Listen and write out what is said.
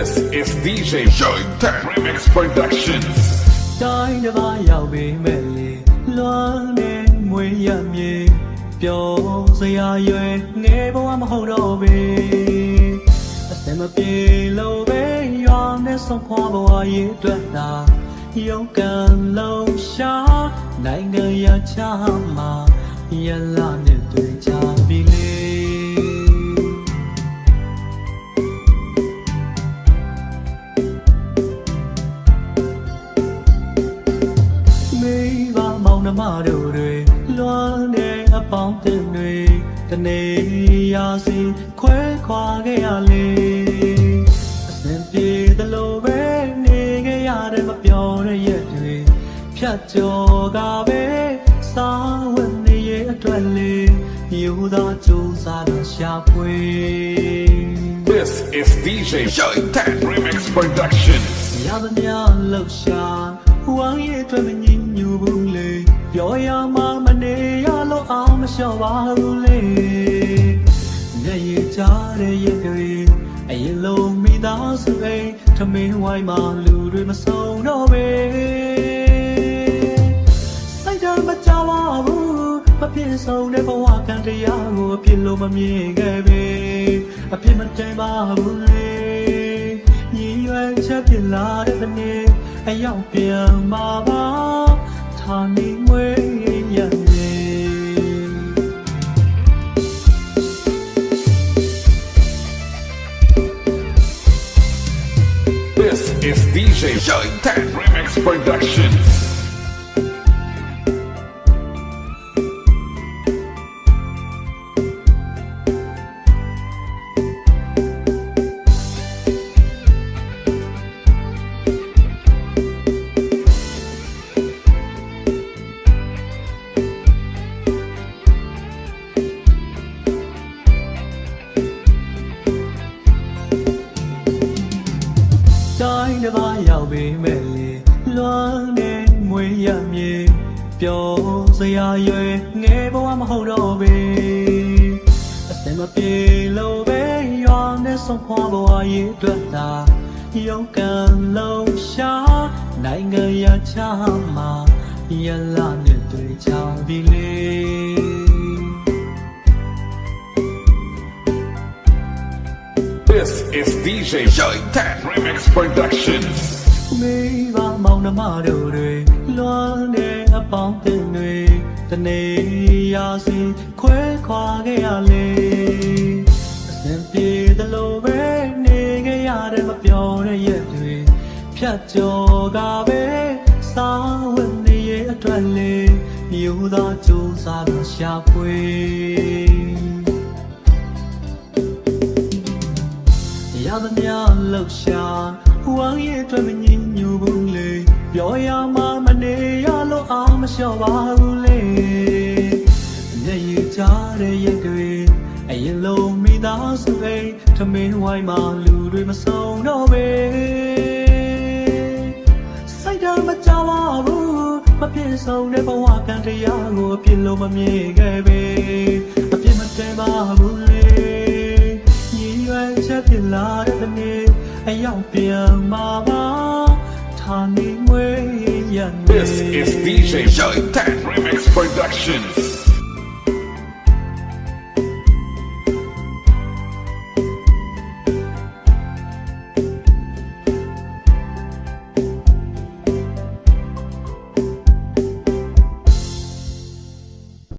This is DJ Joytan Remix Productions. တိုင်းတစ်ပါးရောက်ပေမဲ့လေလွမ်းနေမွေရမြေပျော်စရာရွယ်ငယ်ဘဝမဟုတ်တော့ပေအစင်မပြေလို့ပဲရွာနဲ့ဆုံးခွာဘဝရဲ့အတွက်သာရုံးကန်လုံးရှာနိုင်ငံရချမှာရလာနဲ့တွေ့ကြပြီလေနမတို့တွေလွမ်းနေအပေါင်းတင်တွေတနေ့ရာစီခွဲခွာခဲ့ရလေအစင်ပြေသလိုပဲနေခဲ့ရတဲ့မပြောတဲ့ရက်တွေဖြတ်ကျော်ကပဲစားဝင်နေရဲ့အတွက်လေယူသာကြိုးစားလို့ရှာဖွေ This is DJ Joytan Remix Productions. ရသမျှလှရှာဝမ်းရဲ့အတွက်မငြင်းညူဘူးလေပြောရမှမနေရလို့အောင်မလျှော့ပါဘူးလေမျက်ရည်ကြတဲ့ရက်တွေအရင်လုံးမိသားစုအိမ်ထမင်းဝိုင်းမှာလူတွေမဆုံးတော့ပဲစိတ်ဓာတ်မကြပါဘူးမပြည့်စုံတဲ့ဘဝကံတရားကိုအပြစ်လို့မမြင်ခဲ့ပဲအပြစ်မတင်ပါဘူးလေညီရွယ်ချက်ပြလာတဲ့နေ့အရောက်ပြန်มาပါထာနေမွေးရမြေ This is DJ Joytan Remix Productions.တိုင်းတစ်ပါးရောက်ပေမဲ့လေလွမ်းနေမွေရမြေပျော်စရာရွယ်ငယ်ဘဝမဟုတ်တော့ပေအစင်မပြေလို့ပဲရွာနဲ့ဆုံးခွာဘဝရဲ့အတွက်သာရုံးကန်လုံးရှာနိုင်ငံရချမှာရလာနဲ့တွေ့ကြပြီလေ This is DJ Joytan Remix Productions. မိဘမောင်နှမတို့တွေလွမ်းနေအပေါင်းတင်တွေတနေ့ရာစီခွဲခွာခဲ့ရလေအစင်ပြေသလိုပဲနေခဲ့ရတဲ့မပြောတဲ့ရက်တွေဖြတ်ကျော်ကပဲစားဝင်နေရဲ့အတွက်လေယူသာကြိုးစားလို့ရှာဖွေရသမျှလှရှာဝမ်းရဲ့အတွက်မငြင်းညူဘူးလေပြောရမှမနေရလို့အောင်မလျှော့ပါဘူးလေမျက်ရည်ကြတဲ့ရက်တွေအရင်လုံးမိသားစုအိမ်ထမင်းဝိုင်းမှာလူတွေမဆုံးတော့ပဲစိတ်ဓာတ်မကြပါဘူးမပြည့်စုံတဲ့ဘဝကံတရားကိုအပြစ်လို့မမြင်ခဲ့ပဲအပြစ်မတင်ပါဘူးလေချက်ပြလာတဲ့နေ့အရောက်ပြန်มาပါထာနေမွေးရမြေ This is DJ Joytan Remix Productions.